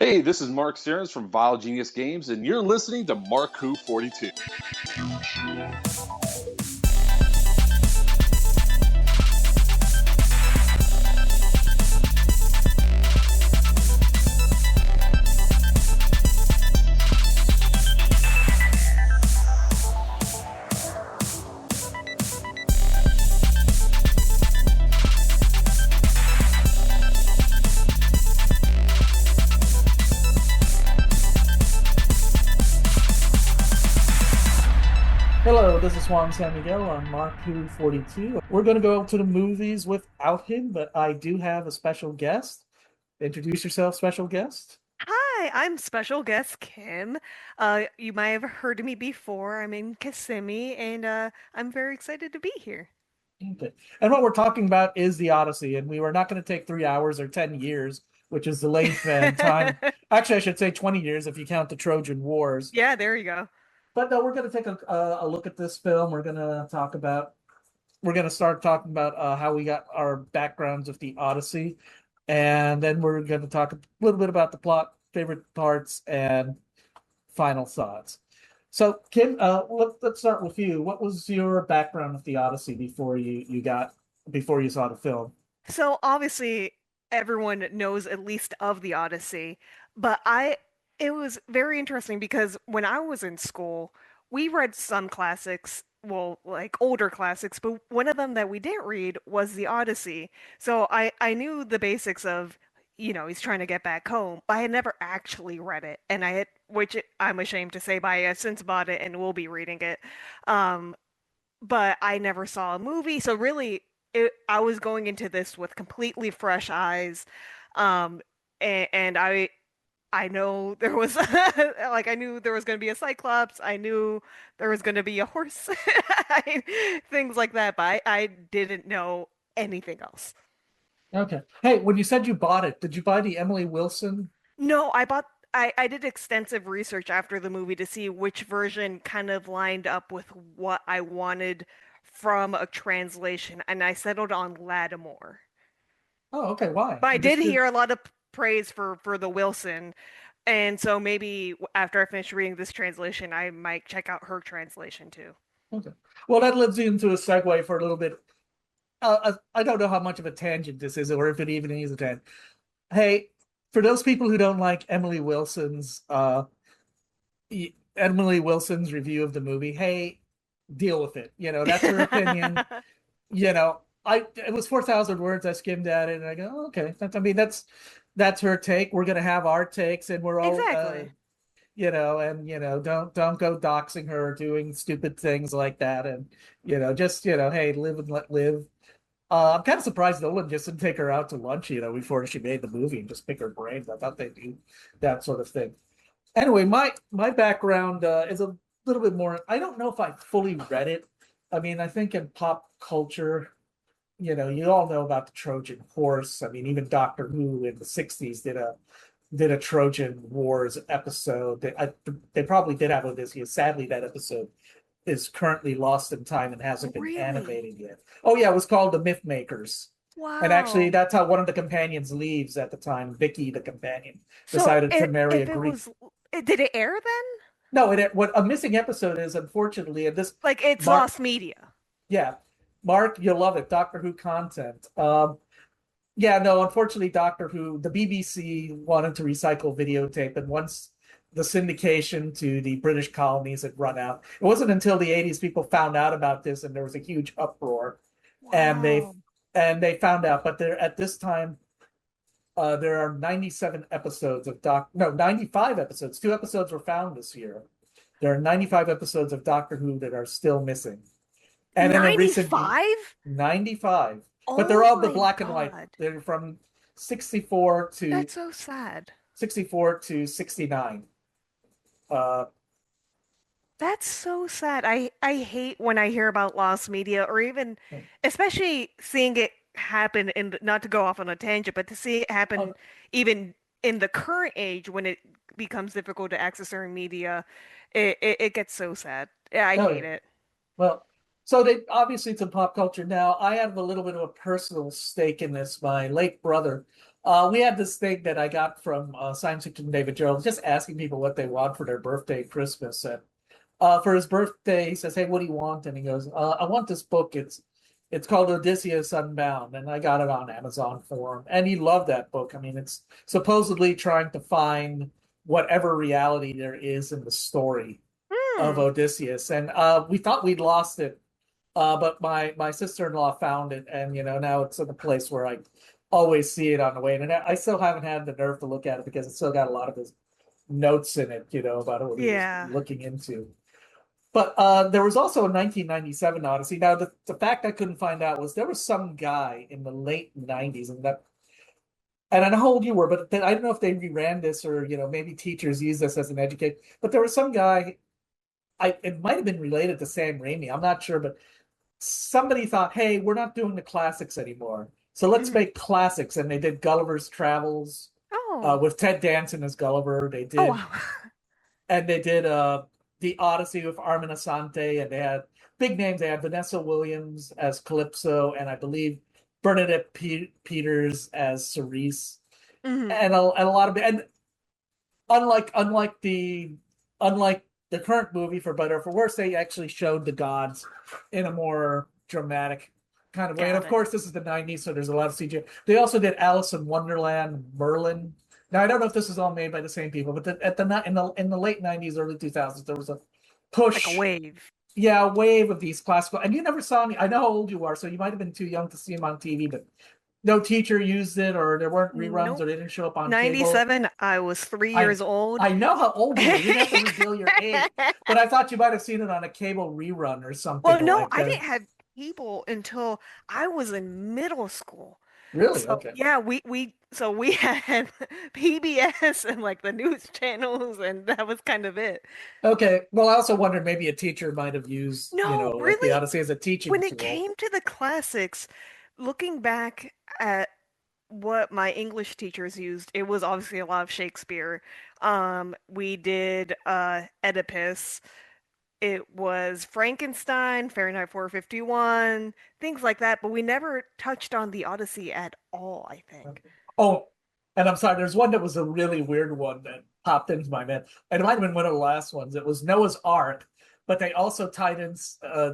Hey, this is Mark Stearns from Vile Genius Games, and you're listening to Mark Who 42. Hello, this is Juan Sanmiguel on Mark Who 42. We're going to go to the movies without him, but I do have a special guest. Introduce yourself, special guest. Hi, I'm special guest Kim. You might have heard me before. I'm in Kissimmee, and I'm very excited to be here. Okay. And what we're talking about is the Odyssey, and we were not going to take 3 hours or 10 years, which is the length and time. Actually, I should say 20 years if you count the Trojan Wars. Yeah, there you go. But no, we're going to take a look at this film. We're going to start talking about how we got our backgrounds of the Odyssey, and then we're going to talk a little bit about the plot, favorite parts, and final thoughts. So, Kim, let's start with you. What was your background with the Odyssey before you saw the film? So obviously, everyone knows at least of the Odyssey, but it was very interesting because when I was in school, we read some classics, well, like older classics, but one of them that we didn't read was the Odyssey. So I knew the basics of, he's trying to get back home, but I had never actually read it, and which I'm ashamed to say, but I have since bought it and will be reading it. Um, but I never saw a movie, so really, I was going into this with completely fresh eyes, um, and I know there was like I knew there was going to be a Cyclops. I knew there was going to be a horse, things like that, but I didn't know anything else. Okay. Hey, when you said you bought it, did you buy the Emily Wilson? No, I did extensive research after the movie to see which version kind of lined up with what I wanted from a translation, and I settled on Lattimore. Oh, okay. Why? But I I'm did just hear curious. a lot of praise for the Wilson, and so maybe after I finish reading this translation, I might check out her translation too. Okay. Well, that leads you into a segue for a little bit. I don't know how much of a tangent this is, or if it even is a tangent. Hey, for those people who don't like Emily Wilson's review of the movie, hey, deal with it. That's her opinion. I it was 4,000 words. I skimmed at it and I go, oh, okay. That's her take. We're gonna have our takes, and we're all Exactly. don't go doxing her or doing stupid things like that. And just hey, live and let live. I'm kind of surprised Nolan just didn't take her out to lunch, before she made the movie and just pick her brains. I thought they'd do that sort of thing. Anyway, my background is a little bit more. I don't know if I fully read it. I mean, I think in pop culture, you all know about the Trojan horse. I mean, even Doctor Who in the '60s did a Trojan Wars episode. They probably did have Odyssey. Sadly, that episode is currently lost in time and hasn't been Really? animated yet. Oh yeah, it was called The Myth Makers. And actually, Wow. that's how one of the companions leaves at the time. Vicky, the companion, So decided to marry a if it Greek. was, did it air then? No, what a missing episode is, unfortunately, and this Like it's Mark, lost media. yeah, Mark, you'll love it. Doctor Who content. Yeah, no, unfortunately, Doctor Who, the BBC wanted to recycle videotape, and once the syndication to the British colonies had run out, it wasn't until the '80s people found out about this, and there was a huge uproar, and they Wow. and they found out. But there at this time, there are 97 episodes of Doc. No, 95 episodes. 2 episodes were found this year. There are 95 episodes of Doctor Who that are still missing. And in a recent 95? 95, but they're Oh all the my black and white. God. They're from 64 to That's so sad. 64 to 69. Uh, That's so sad. I hate when I hear about lost media or even especially seeing it happen in not to go off on a tangent, but to see it happen oh, even in the current age when it becomes difficult to access certain media, it gets so sad. Yeah, I oh hate yeah. it. Well, so they obviously it's in pop culture now. I have a little bit of a personal stake in this. My late brother We had this thing that I got from Science Fiction David Jones, just asking people what they want for their birthday, Christmas, and for his birthday, he says, "Hey, what do you want?" And he goes, "I want this book. It's called Odysseus Unbound," and I got it on Amazon for him. And he loved that book. I mean, it's supposedly trying to find whatever reality there is in the story of Hmm. Odysseus, and we thought we'd lost it, but my sister-in-law found it, and now it's in a place where I always see it on the way. And I still haven't had the nerve to look at it because it's still got a lot of his notes in it, about what he was Yeah. looking into. But there was also a 1997 Odyssey. Now, the fact I couldn't find out was there was some guy in the late 90s, and I know how old you were, but I don't know if they reran this or maybe teachers use this as an educate. But there was some guy. It might have been related to Sam Raimi. I'm not sure, but somebody thought, hey, we're not doing the classics anymore, so let's Mhm. make classics. And they did Gulliver's Travels Oh. with Ted Danson as Gulliver. Oh wow. They did the Odyssey with Armin Asante, and they had big names. They had Vanessa Williams as Calypso, and I believe Bernadette Peters as Cerise, Hmm. and a lot of and unlike unlike the current movie, for better or for worse, they actually showed the gods in a more dramatic kind of way. And Got of it. course, this is the 90s, so there's a lot of CGI. They also did Alice in Wonderland, Merlin. Now I don't know if this is all made by the same people, but in the late 90s, early 2000s, there was a Like a push, wave. yeah, a wave of these classical. And you never saw any. I know how old you are, so you might have been too young to see them on TV, but no teacher used it, or there weren't reruns, or Nope. they didn't show up on cable. 97, I was three I years old. I know how old you are. You didn't have to reveal your age, but I thought you might have seen it on a cable rerun or something Well, no, like I that. didn't have cable until I was in middle school. Really? So Okay. yeah, we had PBS and like the news channels, and that was kind of it. Okay. Well, I also wondered maybe a teacher might have used, No, like the really, Odyssey as a teaching when it tool. came to the classics, looking back at what my English teachers used, it was obviously a lot of Shakespeare. We did Oedipus. It was Frankenstein, Fahrenheit 451, things like that, but we never touched on the Odyssey at all, I think. Okay. Oh, and I'm sorry, there's one that was a really weird one that popped into my head. And it might have been one of the last ones. It was Noah's Ark, but they also tied in,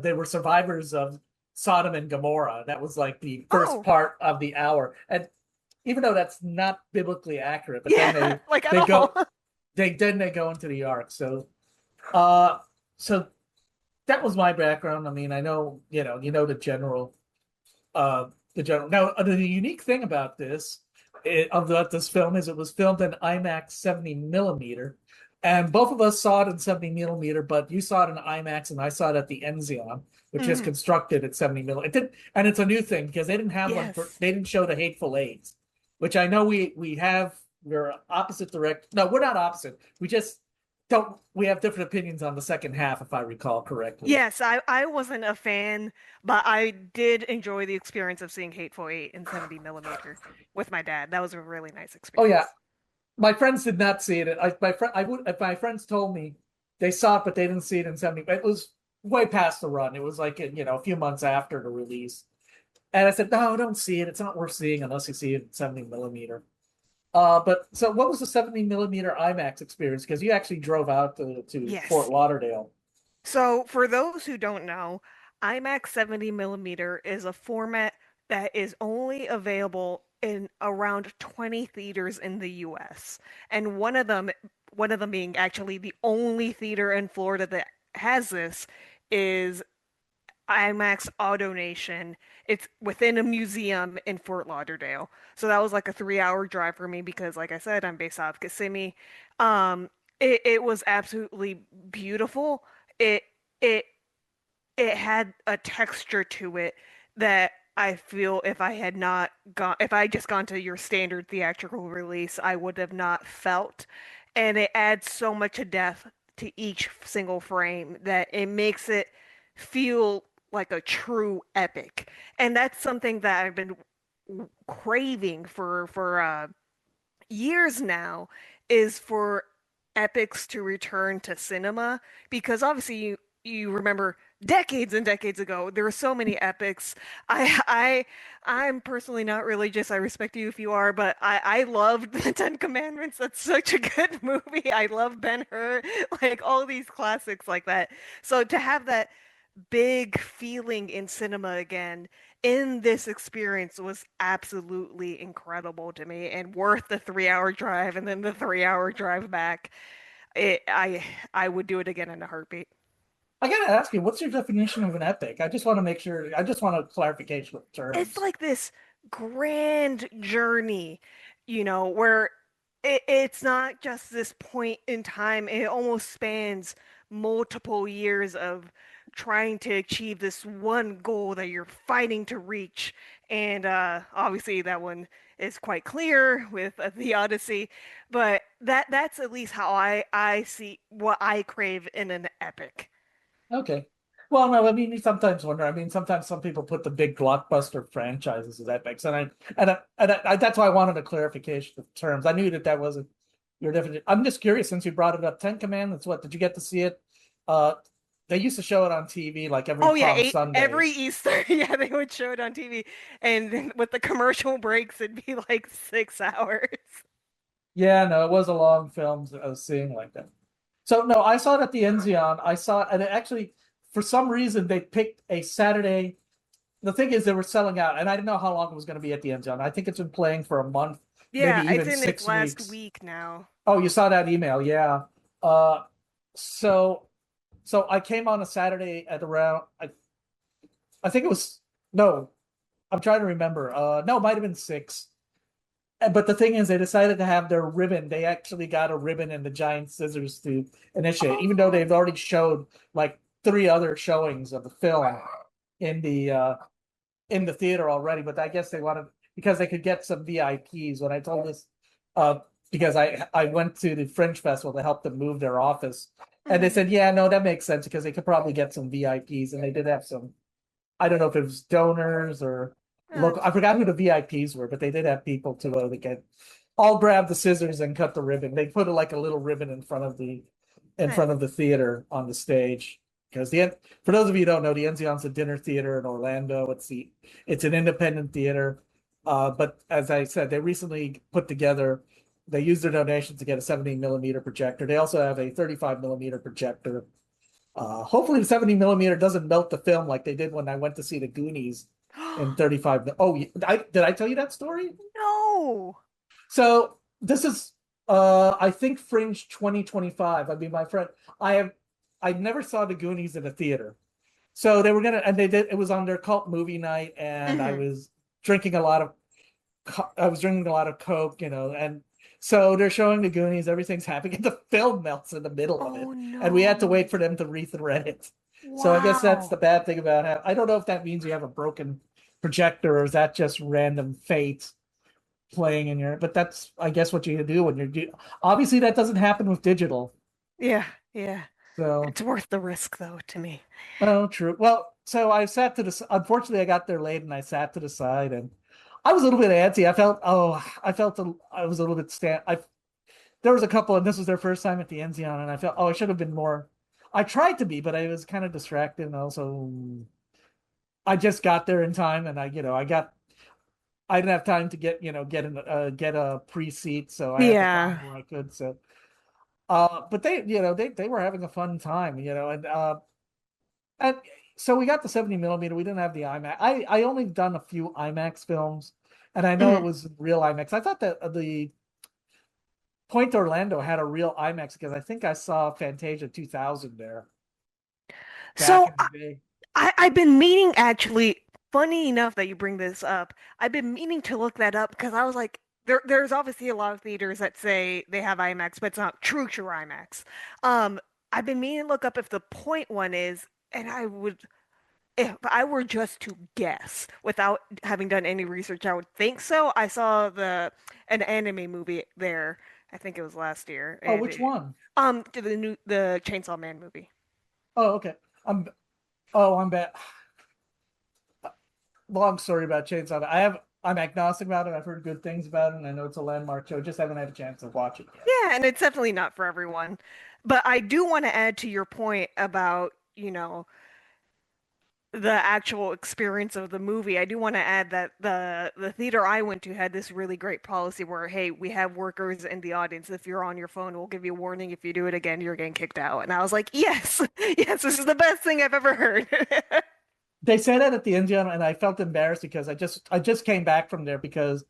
they were survivors of Sodom and Gomorrah. That was like the first Oh, part of the hour. And even though that's not biblically accurate, but then yeah, like at they all. go they go into the ark. Uh so that was my background. I mean, I know, uh the general. Now, the unique thing about this film is it was filmed in IMAX 70 millimeter. And both of us saw it in 70 millimeter, but you saw it in IMAX and I saw it at the Enzion, which is Mhm. constructed at 70 millimeter. It did, and it's a new thing because they didn't have one Yes. they didn't show the Hateful Eight, which I know we're opposite direct. No, we're not opposite. We just don't we have different opinions on the second half, if I recall correctly. Yes, I wasn't a fan, but I did enjoy the experience of seeing Hateful Eight in 70 millimeter with my dad. That was a really nice Oh yeah, experience. my friends did not see it. My friend, I would, if my friends told me they saw it, but they didn't see it in 70. It was way past the run. It was like, a few months after the release. And I said, no, don't see it. It's not worth seeing unless you see it in 70 millimeter. But so what was the 70 millimeter IMAX experience? Because you actually drove out to Fort Yes. Lauderdale. So, for those who don't know, IMAX 70 millimeter is a format that is only available in around 20 theaters in the US. And one of them being actually the only theater in Florida that has this is IMAX AutoNation. It's within a museum in Fort Lauderdale. So that was like a 3 hour drive for me because, like I said, I'm based out of Kissimmee. Um, it was absolutely beautiful. It it it had a texture to it that I feel if I had just gone to your standard theatrical release, I would have not felt. And it adds so much depth to each single frame that it makes it feel like a true epic. And that's something that I've been craving for years now is for epics to return to cinema because obviously you remember decades and decades ago. There were so many epics. I'm personally not religious. I respect you if you are, but I loved the Ten Commandments. That's such a good movie. I love Ben-Hur, like all these classics like that. So to have that big feeling in cinema again in this experience was absolutely incredible to me and worth the 3 hour drive and then the 3 hour drive back. It, I would do it again in a heartbeat. I gotta ask you, what's your definition of an epic? I just want to make sure. I just want a clarification of It's terms. like this grand journey, where it's not just this point in time. It almost spans multiple years of trying to achieve this one goal that you're fighting to reach. And obviously that one is quite clear with the Odyssey, but that's at least how I see what I crave in an epic. Okay. Well, no, I mean, you sometimes wonder. I mean, sometimes some people put the big blockbuster franchises as epics, that's why I wanted a clarification of terms. I knew that that wasn't your definition. I'm just curious since you brought it up. Ten Commandments. What did you get to see it? Uh, they used to show it on TV like every Oh yeah, Palm Sunday. every Easter, yeah, they would show it on TV, and then with the commercial breaks, it'd be like 6 hours. Yeah, no, it was a long film I was seeing like that. So no, I saw it at the Enzion. I saw it, and it actually, for some reason, they picked a Saturday. The thing is, they were selling out, and I didn't know how long it was going to be at the Enzion. I think it's been playing for a month, maybe Yeah, it's even in its six last weeks. week now. Oh, you saw that email, yeah. Uh, so so I came on a Saturday at around I think it was no, I'm trying to remember. No, it might have been six. But the thing is, they decided to have their ribbon. They actually got a ribbon and the giant scissors to initiate, even though they've Oh, already showed like three other showings of the film in the uh in the theater already. But I guess they wanted because they could get some VIPs. When I told this, uh, because I went to the Fringe Festival to help them move their office, and they mhm. said, yeah, no, that makes sense because they could probably get some VIPs, and they did have some. I don't know if it was donors or local. I forgot who the VIPs were, but they did have people to get all grab the scissors and cut the ribbon. They put like a little ribbon in Nice. front of the theater on the stage because the for those of you who don't know, the Enzion's a dinner theater in Orlando. It's an independent theater, but as I said, they recently put together. They used their donations to get a 70 millimeter projector. They also have a 35 millimeter projector. Hopefully, the 70 millimeter doesn't melt the film like they did when I went to see the Goonies in 35. Oh, did I tell you that story? No. So this is I think Fringe 2025. I mean, my friend, I never saw the Goonies in a theater. So they were gonna and they did it was on their cult movie night, and Mhm. drinking a lot of I was drinking a lot of Coke, and so they're showing the Goonies, everything's happening, and the film melts in the middle of it. Oh And we had to wait no. for them to rethread it. So I guess that's the Wow. bad thing about it. I don't know if that means you have a broken projector or is that just random fate playing in your, but that's, I guess, what you do when obviously that doesn't happen with digital. Yeah, yeah. So, It's worth the risk though to me. oh, true. Well, so I sat to the, unfortunately, I got there late and I sat to the side and I was a little bit antsy. I was a little bit there was a couple, and this was their first time at the Enzion, and I felt, I should have been more. I tried to be, but I was kind of distracted, and also I just got there in time, and I didn't have time to get a pre-seat, so I had to Yeah. find where I could. So, but they were having a fun time, and so we got the 70 millimeter. We didn't have the IMAX. I only done a few IMAX films, and I know it Mhm. was real IMAX. I thought that the Point Orlando had a real IMAX because I think I saw Fantasia 2000 there back So in the day. I've been meaning actually, funny enough that you bring this up, I've been meaning to look that up because I was like, there's obviously a lot of theaters that say they have IMAX, but it's not true IMAX. Um, I've been meaning to look up if the point one is, and if I were just to guess without having done any research, I would think so. I saw an anime movie there. I think it was last year, Oh, and which one? the Chainsaw Man movie. Oh, okay. I'm I'm bad. Long story about Chainsaw. I'm agnostic about it. I've heard good things about it, and I know it's a landmark show. Just haven't had a chance to watch it yet. Yeah, and it's definitely not for everyone. But I do want to add to your point about, the actual experience of the movie, I do want to add that the theater I went to had this really great policy where, hey, we have workers in the audience. If you're on your phone, we'll give you a warning. If you do it again, you're getting kicked out. And I was like, yes, yes, this is the best thing I've ever heard. They said that at the Indian, and I felt embarrassed because I just came back from there because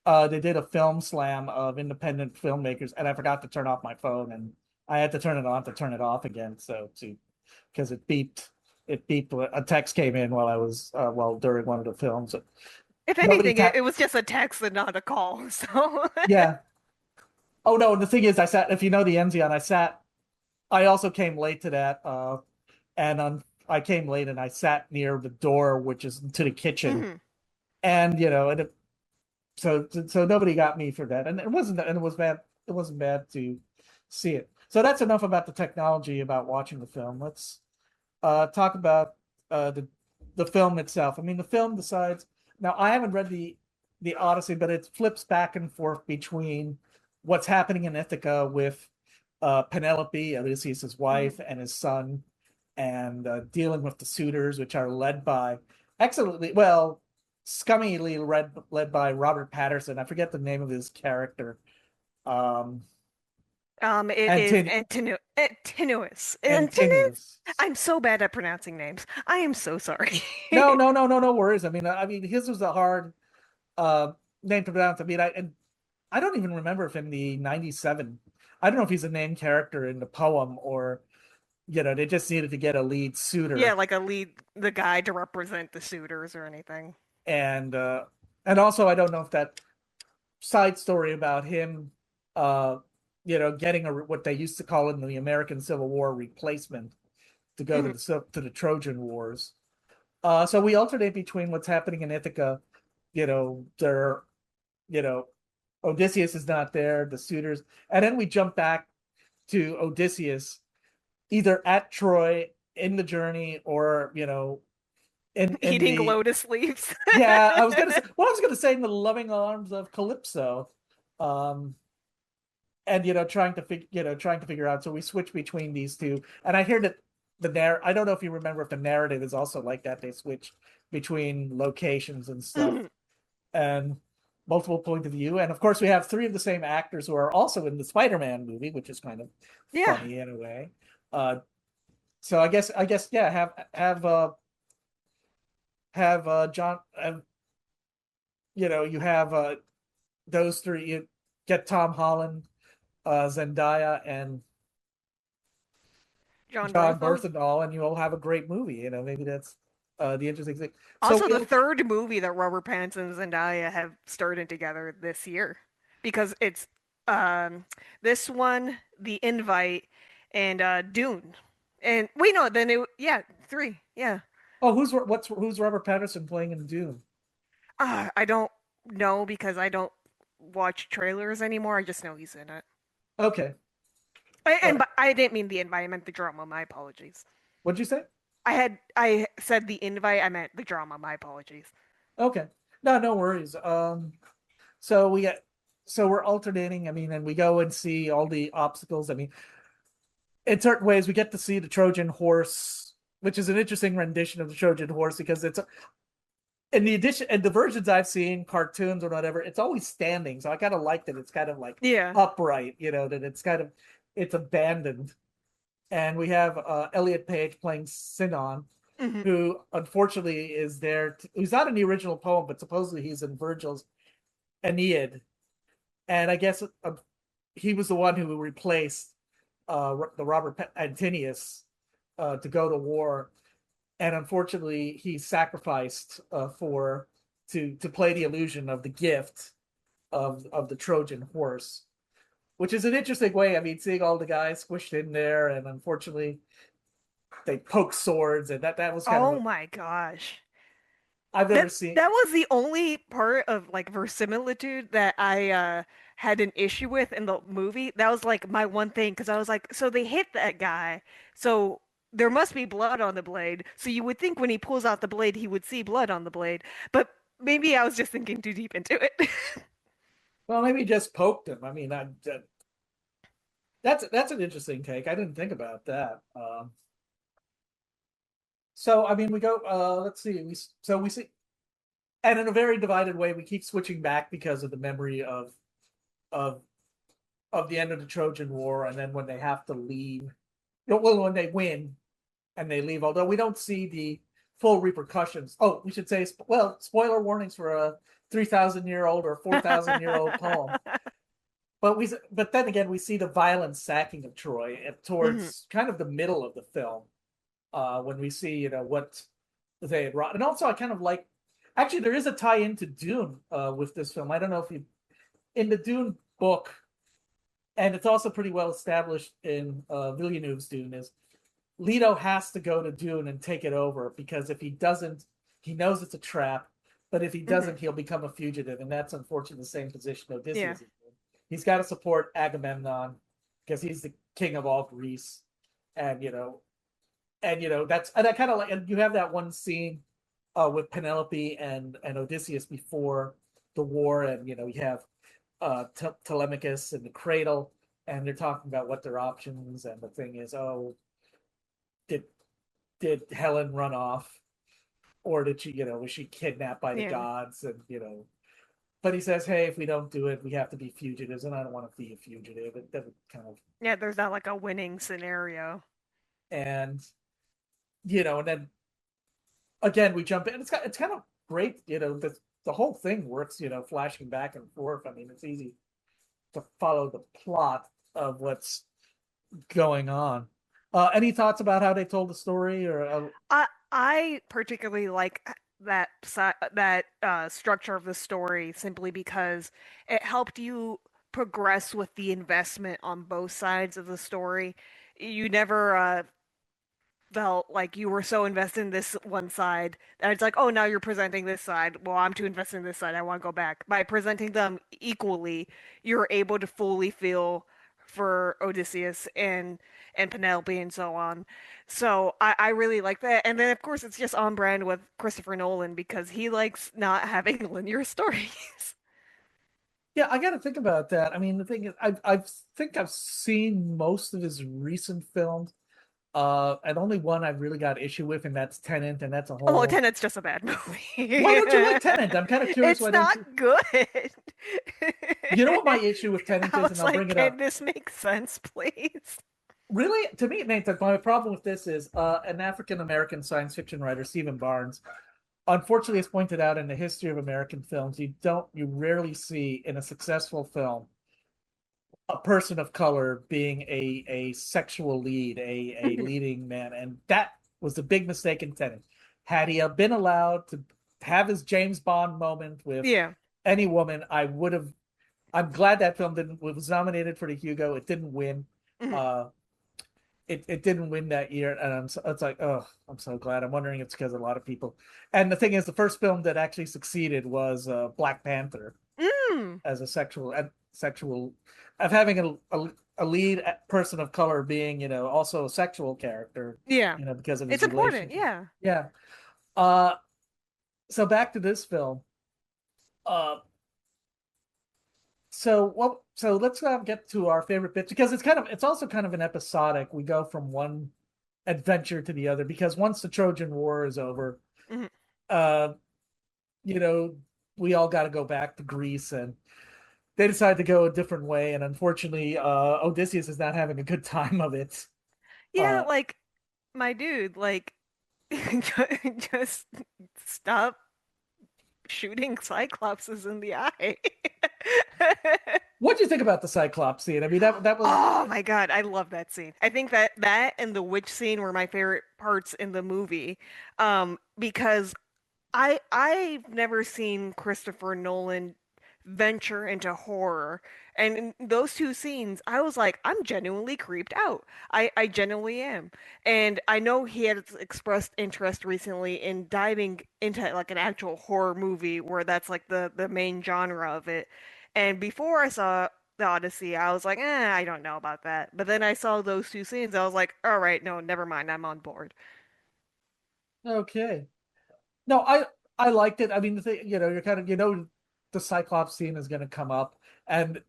they did a film slam of independent filmmakers, and I forgot to turn off my phone, and I had to turn it on to turn it off again. So to because it beeped. A text came in while I was during one of the films. If Nobody anything, ta it was just a text and not a call. So Yeah. Oh no, the thing is, I sat. If you know the Enzion, I sat. I also came late to that, and I came late and I sat near the door, which is to the kitchen, mhm. and so nobody got me for that, and it was bad. It wasn't bad to see it. So that's enough about the technology about watching the film. Let's talk about the film itself. I mean, the film decides. Now, I haven't read the Odyssey, but it flips back and forth between what's happening in Ithaca with Penelope, Odysseus' Mhm. wife, and his son, and dealing with the suitors, which are led by excellently well, scummily led by Robert Patterson. I forget the name of his character. Um, It is Antin Antinous. Antinius. I'm so bad at pronouncing names. I am so sorry. No, no, no, no, no worries. I mean, his was a hard uh name to pronounce. And I don't even remember if in the 97, I don't know if he's a named character in the poem or they just needed to get a lead Yeah, suitor. like a lead, the guy to represent the suitors or anything. And also I don't know if that side story about him uh getting what they used to call in the American Civil War replacement to go to Mhm. the Trojan Wars. So we alternate between what's happening in Ithaca, there, you know, Odysseus is not there, the suitors, and then we jump back to Odysseus, either at Troy in the journey or in Eating the lotus leaves. yeah, I was gonna say in the loving arms of Calypso, um, and trying to figure out. So we switch between these two, and I hear that I don't know if you remember if the narrative is also like that. They switch between locations and stuff, Mhm. and multiple point of view. And of course, we have three of the same actors who are also in the Spider-Man movie, which is kind of Yeah, funny in a way. Uh, so I guess yeah, have John, you have those three. You get Tom Holland, Zendaya, and John John Bernthal. Bernthal, and you'll have a great movie. Maybe that's the interesting thing. So Also, we the all third movie that Robert Pattinson and Zendaya have started together this year, because it's um this one, The Invite, and Dune. And wait, no, then it yeah, three, yeah. oh, who's Robert Patterson playing in Dune? I don't know because I don't watch trailers anymore. I just know he's in it. Okay, all And right. I didn't mean the invite. I meant the drama. My apologies. What'd you say? I said the invite. I meant the drama. My apologies. Okay, no worries. So we get so we're alternating. I mean, and we go and see all the obstacles. I mean, in certain ways, we get to see the Trojan horse, which is an interesting rendition of the Trojan horse because it's in the edition and the versions I've seen, cartoons or whatever, it's always standing. So I kind of like that it's kind of like Yeah. upright, that it's abandoned. And we have Elliot Page playing Sinon, Hmm. who unfortunately is there. He's not in the original poem, but supposedly he's in Virgil's Aeneid. And I guess he was the one who replaced the Robert Antinius to go to war, and unfortunately he's sacrificed for to play the illusion of the gift of the Trojan horse, which is an interesting way. I mean, seeing all the guys squished in there, and unfortunately they poke swords, and that was kind of Oh my gosh. I've That never seen. that was the only part of like verisimilitude that I had an issue with in the movie. That was like my one thing because I was like, so they hit that guy, so there must be blood on the blade. So you would think when he pulls out the blade, he would see blood on the blade. But maybe I was just thinking too deep into it. Well, maybe just poked him. I mean, that's an interesting take. I didn't think about that. So I mean, we go. Let's see. We see, and in a very divided way, we keep switching back because of the memory of of the end of the Trojan War, and then when they have to leave, well, when they win and they leave. Although we don't see the full repercussions. Oh, we should say, well, spoiler warnings for a 3,000-year-old or 4,000-year-old poem. But then again, we see the violent sacking of Troy towards kind of the middle of the film, when we see what they had wrought. And also, I kind of like. Actually, there is a tie into Dune with this film. I don't know if you in the Dune book, and it's also pretty well established in Villeneuve's Dune, is Leto has to go to Dune and take it over, because if he doesn't, he knows it's a trap. But if he doesn't, he'll become a fugitive, and that's unfortunately the same position Odysseus is in. He's got to support Agamemnon because he's the king of all Greece, and that's, and I kind of like, and you have that one scene with Penelope and Odysseus before the war, and you have Telemachus in the cradle, and they're talking about what their options, and the thing is, oh, did Helen run off, or did she, was she kidnapped by the gods, and but he says, hey, if we don't do it, we have to be fugitives, and I don't want to be a fugitive. It doesn't kind of there's not like a winning scenario, and and then again we jump in. It's kind of great, the whole thing works, flashing back and forth. I mean, it's easy to follow the plot of what's going on. Any thoughts about how they told the story, or I particularly like that structure of the story simply because it helped you progress with the investment on both sides of the story. You never felt like you were so invested in this one side that it's like, oh, now you're presenting this side. Well, I'm too invested in this side. I want to go back. By presenting them equally, you're able to fully feel for Odysseus and Penelope and so on. So I really like that. And then of course it's just on brand with Christopher Nolan because he likes not having linear stories. yeah, I got to think about that. I mean, the thing is, I think I've seen most of his recent films. And only one I've really got issue with, and that's Tenet, and that's a Oh, whole. Tenet's just a bad movie. Why don't you like Tenet? I'm kind of curious. It's Why don't you? not good. You know what my issue with Tenet I is, and was I'll bring like, it can up. this make sense, please? Really, to me, Nathan, my problem with this is an African American science fiction writer, Stephen Barnes, unfortunately has pointed out in the history of American films, you rarely see in a successful film a person of color being a sexual lead, a leading man, and that was the big mistake in Tenet. Had he been allowed to have his James Bond moment with Yeah. any woman, I would have. I'm glad that film didn't was nominated for the Hugo. It didn't win. Mhm. It didn't win that year, and it's like, oh, I'm so glad. I'm wondering it's because a lot of people. And the thing is, the first film that actually succeeded was Black Panther Mm. as a sexual of having a lead person of color being also a sexual character, Yeah. because of his It's important. relationship. Yeah. Yeah. Uh, so back to this film. Uh, so let's get to our favorite bits, because it's also kind of an episodic. We go from one adventure to the other, because once the Trojan War is over, Mhm. uh, you know, we all got to go back to Greece, and they decide to go a different way. And unfortunately, Odysseus is not having a good time of it. Yeah, Uh, like my dude, like just stop shooting cyclopses in the eye. what do you think about the Cyclops scene? I mean, that was. Oh my God, I love that scene. I think that and the witch scene were my favorite parts in the movie. Because I've never seen Christopher Nolan venture into horror. And in those two scenes, I was like, I'm genuinely creeped out. I genuinely am. And I know he had expressed interest recently in diving into like an actual horror movie where that's like the main genre of it. And before I saw the Odyssey, I was like, I don't know about that. But then I saw those two scenes, I was like, all right, no, never mind, I'm on board. Okay. No, I liked it. I mean, the thing, you're kind of the Cyclops scene is going to come up, and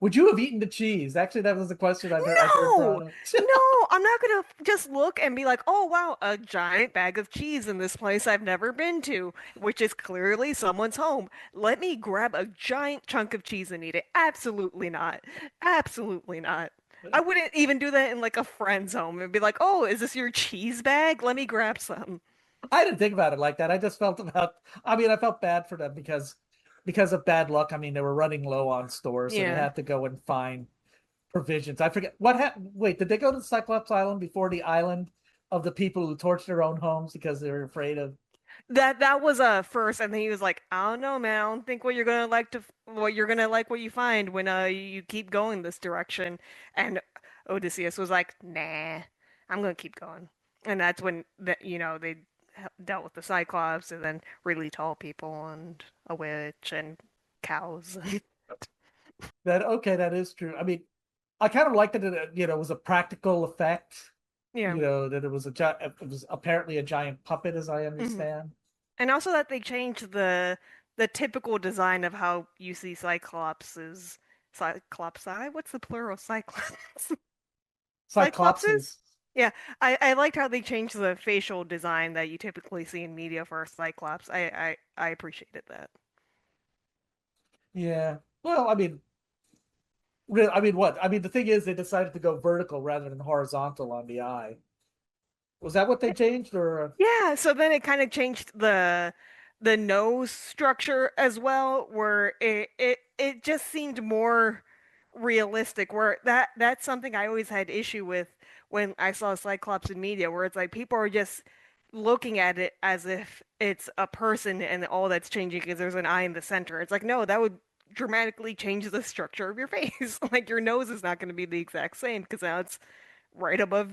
Would you have eaten the cheese? Actually, that was the question I've heard No, brought up. no, I'm not gonna just look and be like, oh wow, a giant bag of cheese in this place I've never been to, which is clearly someone's home. Let me grab a giant chunk of cheese and eat it. Absolutely not. Absolutely not. I wouldn't even do that in like a friend's home and be like, oh, is this your cheese bag? Let me grab some. I didn't think about it like that. I just felt about. I mean, I felt bad for them because of bad luck. I mean, they were running low on stores, so they Yeah. had to go and find provisions. I forget what happened. Wait, did they go to Cyclops Island before the island of the people who torched their own homes because they were afraid of? That was first, and then he was like, I don't know, man. I don't think what you're gonna like what you find when you keep going this direction. And Odysseus was like, nah, I'm gonna keep going. And that's when they dealt with the Cyclops and then really tall people and a witch and cows. That okay, that is true. I mean, I kind of liked that it, was a practical effect. Yeah. That it was apparently a giant puppet, as I hmm understand. And also that they changed the typical design of how you see Cyclopses. Cyclopsi? What's the plural? Cyclops? Cyclopses? Cyclopses. Yeah, I liked how they changed the facial design that you typically see in media for a Cyclops. I appreciated that. Yeah. Well, I mean, really, I mean, what? I mean, the thing is, they decided to go vertical rather than horizontal on the eye. Was that what they changed, or? Yeah, so then it kind of changed the nose structure as well, where it just seemed more realistic. Where that's something I always had issue with when I saw Cyclops in media, where it's like people are just looking at it as if it's a person and all that's changing is there's an eye in the center. It's like, no, that would dramatically change the structure of your face. Like your nose is not going to be the exact same because now it's right above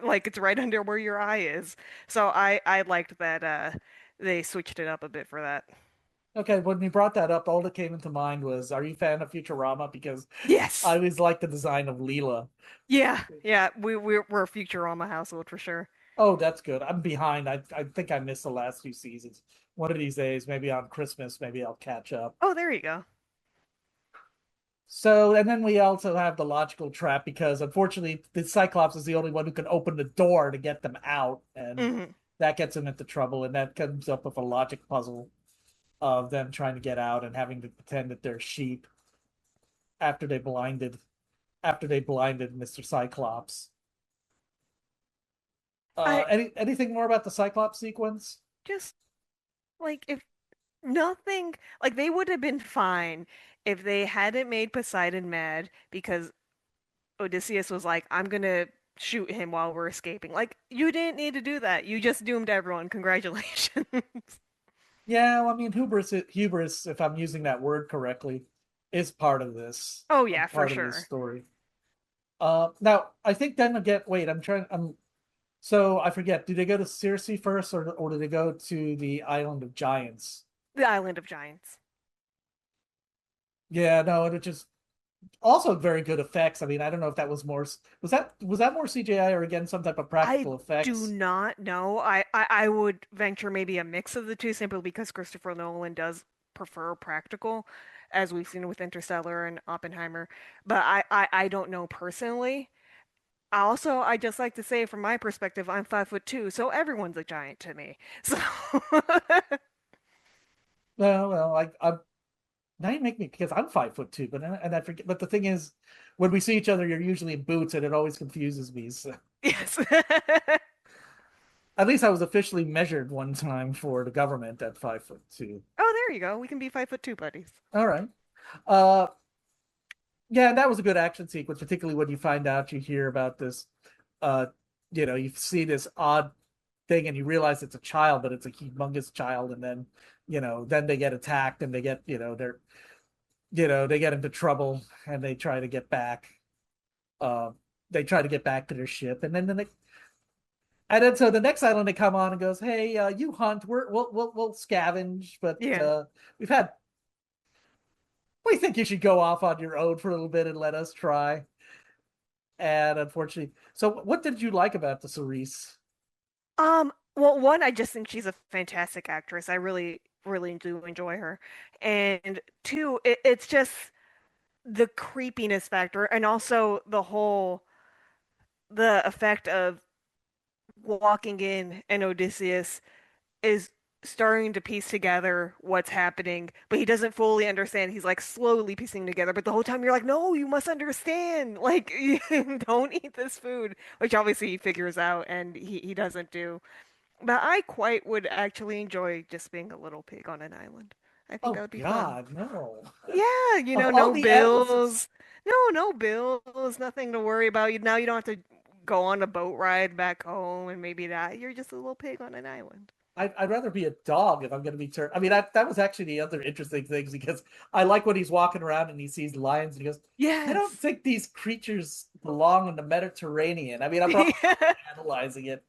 like it's right under where your eye is. So I liked that they switched it up a bit for that. Okay, when you brought that up, all that came into mind was, are you a fan of Futurama? Because I Yes. always like the design of Leela. Yeah. Yeah. We're a Futurama household for sure. Oh, that's good. I'm behind. I think I missed the last few seasons. One of these days, maybe on Christmas, maybe I'll catch up. Oh, there you go. So, and then we also have the logical trap because unfortunately, the Cyclops is the only one who can open the door to get them out, and hmm that gets him into trouble. And that comes up with a logic puzzle of them trying to get out and having to pretend that they're sheep after they blinded Mr. Cyclops. I Anything more about the Cyclops sequence? just like if nothing like they would have been fine if they hadn't made Poseidon mad because Odysseus was like, I'm gonna shoot him while we're escaping. Like, you didn't need to do that. You just doomed everyone. Congratulations. Yeah, well, I mean, hubris, if I'm using that word correctly, is part of this, Oh yeah, for part of this sure. story. Now I think then again, wait, so I forget. Do they go to Circe first, or do they go to the Island of Giants? The Island of Giants. Yeah, no, and it just also very good effects. I mean, I don't know if that was that more CGI or again some type of I practical do effects. not know. I would venture maybe a mix of the two simply because Christopher Nolan does prefer practical, as we've seen with Interstellar and Oppenheimer. But I don't know personally. Also, I just like to say from my perspective, I'm 5'2", so everyone's a giant to me. So Well, I now you make me because I'm 5'2", but and I forget. But the thing is, when we see each other, you're usually in boots, and it always confuses me. So yes. at least I was officially measured one time for the government at 5'2". Oh, there you go. We can be 5'2" buddies. All right. Uh, yeah, and that was a good action sequence, particularly when you find out you hear about this. Uh, you see this odd thing, and you realize it's a child, but it's a humongous child, and then then they get attacked, and they get they get into trouble, and they try to get back. Uh, they try to get back to their ship, and then so the next island they come on and goes, "Hey, you hunt. We'll scavenge, but Yeah. we've had. We think you should go off on your own for a little bit and let us try." And unfortunately, so what did you like about the Cerise? Well, one, I just think she's a fantastic actress. I really, really do enjoy her. And two, it's just the creepiness factor and also the effect of walking in and Odysseus is starting to piece together what's happening, but he doesn't fully understand. He's like slowly piecing together, but the whole time you're like, no, you must understand. Like, don't eat this food, which obviously he figures out and he doesn't do. But I quite would actually enjoy just being a little pig on an island. I think that Oh would be fun. God, no. Yeah, Of all no the animals, bills. No bills, nothing to worry about. Now you don't have to go on a boat ride back home and maybe that. You're just a little pig on an island. I'd rather be a dog if I'm going to be turned. I mean, that was actually the other interesting things because I like when he's walking around and he sees lions and he goes, I don't Yes. think these creatures belong in the Mediterranean. I mean, I'm probably analyzing it.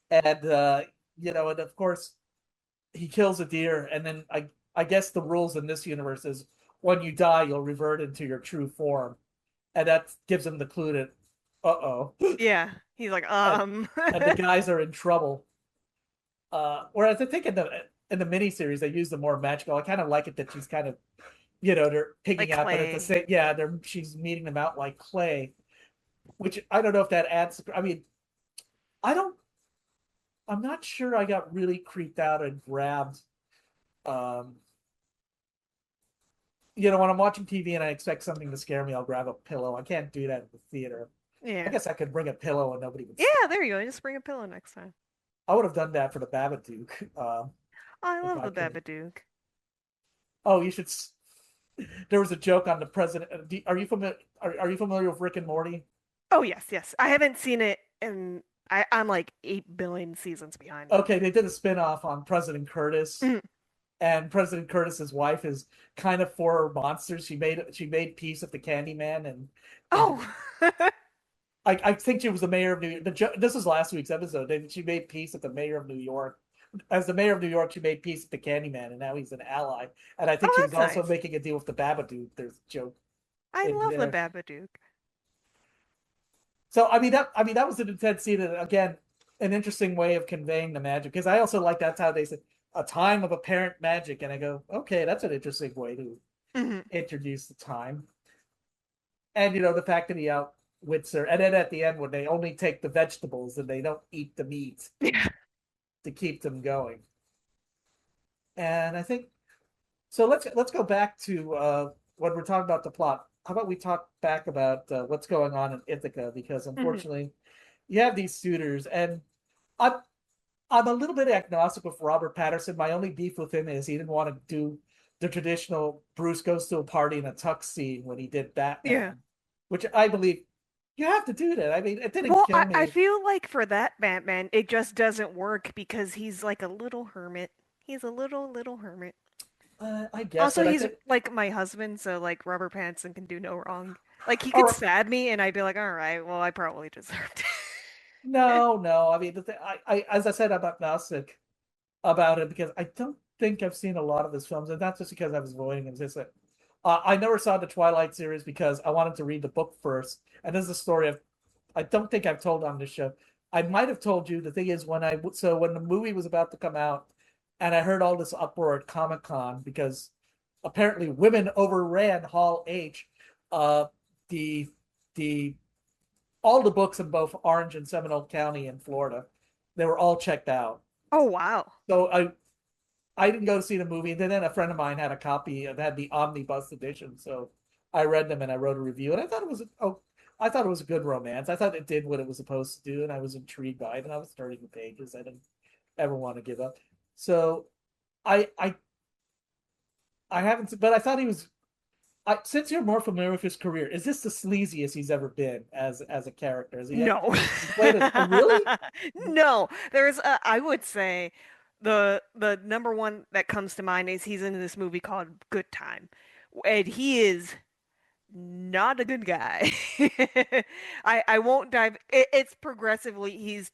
And, and of course, he kills a deer. And then I guess the rules in this universe is when you die, you'll revert into your true form. And that gives him the clue that, uh-oh. Yeah. He's like, And, and the guys are in trouble. Whereas I think in the miniseries they use the more magical. I kind of like it that she's kind of they're like picking out, but at the clay. same they're she's meeting them out like clay, which I don't know if that adds. I mean, I don't. I'm not sure. I got really creeped out and grabbed. Um, when I'm watching TV and I expect something to scare me, I'll grab a pillow. I can't do that in the theater. I Yeah. guess I could bring a pillow and nobody would. Yeah, there you go. Just bring a pillow next time. I would have done that for the Babadook I if love I the could. Babadook. Oh, you should. There was a joke on the president. Are you familiar? Are you familiar with Rick and Morty? Oh yes, yes. I haven't seen it and I'm like 8 billion seasons behind them. Okay, they did a spin-off on President Curtis, Mhm. and President Curtis's wife is kind of for monsters. She made peace with the Candyman, and Oh. I think she was the mayor of New York. This is last week's episode. She made peace with the mayor of New York. As the mayor of New York, she made peace with the Candyman, and now he's an ally. And I think Oh, she was that's also nice. making a deal with the Babadook. There's a joke I in love the there. Babadook. So that was an intense scene, and again, an interesting way of conveying the magic. Because I also like that's how they said a time of apparent magic, and I go, okay, that's an interesting way to Hmm. introduce the time. And the fact that he outwits her, and then at the end when they only take the vegetables and they don't eat the meat Yeah. to keep them going. And I think so. Let's go back to when we're talking about the plot. How about we talk back about what's going on in Ithaca? Because Hmm. unfortunately, you have these suitors, and I'm I'm a little bit agnostic with Robert Patterson. My only beef with him is he didn't want to do the traditional Bruce goes to a party in a tux scene when he did Yeah. Batman, which I believe you have to do that. I mean, it didn't Well, kill I me. feel like for that Batman, it just doesn't work because he's like a little hermit. He's a little hermit. I guess, Also, but I he's think, like my husband, so like Robert Pattinson can do no wrong. Like he could or stab me, and I'd be like, all right, well, I probably deserved it. no, no. I mean, as I said, I'm agnostic about it because I don't think I've seen a lot of his films, and not just because I was avoiding him. It's just that I never saw the Twilight series because I wanted to read the book first, and this is a story I don't think I've told on this show. I might have told you. The thing is, when the movie was about to come out, and I heard all this uproar at Comic Con because apparently women overran Hall H, uh, the the all the books in both Orange and Seminole County in Florida, they were all checked out. Oh wow. So I didn't go to see the movie. And then a friend of mine had a copy and had the omnibus edition. So I read them and I wrote a review. And I thought it was a good romance. I thought it did what it was supposed to do, and I was intrigued by it. And I was turning the pages. I didn't ever want to give up. So I I I haven't, but I thought he was. Since you're more familiar with his career, is this the sleaziest he's ever been as a character? No. He played a really? No. I would say the number one that comes to mind is he's in this movie called Good Time. And he is not a good guy. I won't dive it's progressively he's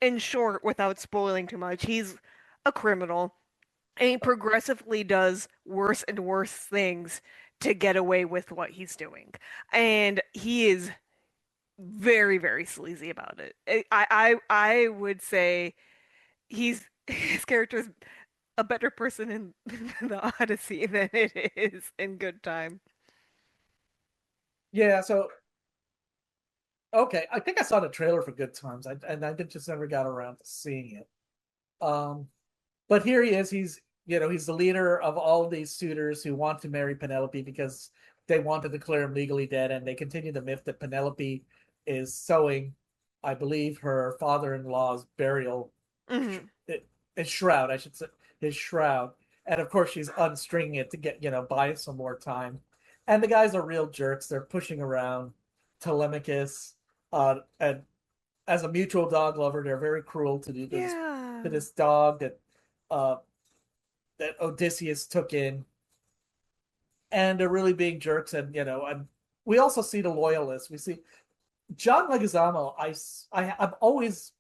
in short without spoiling too much. He's a criminal and he progressively does worse and worse things to get away with what he's doing. And he is very sleazy about it. I would say his character is a better person in the Odyssey than it is in Good Time. Yeah, so okay, I think I saw the trailer for Good Times, and I just never got around to seeing it. Um, but here he is. He's the leader of all these suitors who want to marry Penelope because they want to declare him legally dead, and they continue the myth that Penelope is sewing, I believe, her father-in-law's burial Hmm. his shroud, I should say, his shroud. And of course, she's unstringing it to get, buy some more time. And the guys are real jerks. They're pushing around Telemachus. And as a mutual dog lover, they're very cruel to Yeah. this dog uh, that Odysseus took in. And they're really being jerks. And we also see the loyalists. We see John Leguizamo. I'm always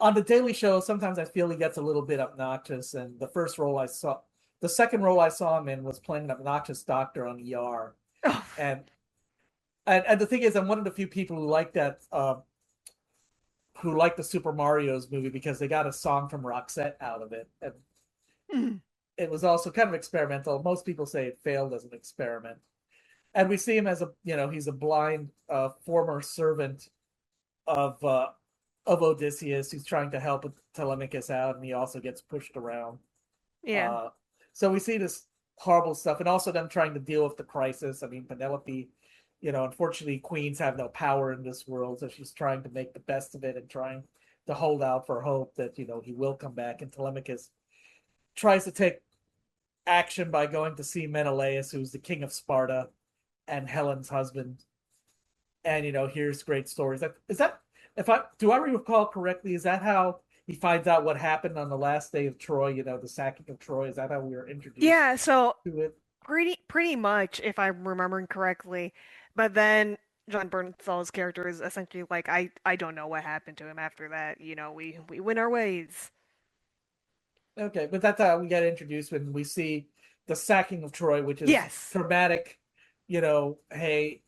on the Daily Show, sometimes I feel he gets a little bit obnoxious. And the second role I saw him in was playing an obnoxious doctor on ER. Oh, And and the thing is, I'm one of the few people who like that, who like the Super Mario's movie because they got a song from Roxette out of it. And mm, it was also kind of experimental. Most people say it failed as an experiment. And we see him as he's a blind former servant of uh, of Odysseus who's trying to help Telemachus out, and he also gets pushed around. yeah. Uh, so we see this horrible stuff, and also them trying to deal with the crisis. I mean, Penelope, unfortunately, queens have no power in this world, so she's trying to make the best of it and trying to hold out for hope that he will come back. And Telemachus tries to take action by going to see Menelaus, who's the king of Sparta and Helen's husband. And here's great stories. That if I do I recall correctly, is that how he finds out what happened on the last day of Troy, the sacking of Troy? Is that how we were introduced Yeah, so to it? pretty much, if I'm remembering correctly. But then John Bernthal's character is essentially like, I don't know what happened to him after that. We went our ways. Okay, but that's how we get introduced when we see the sacking of Troy, which is Yes. traumatic. Hey,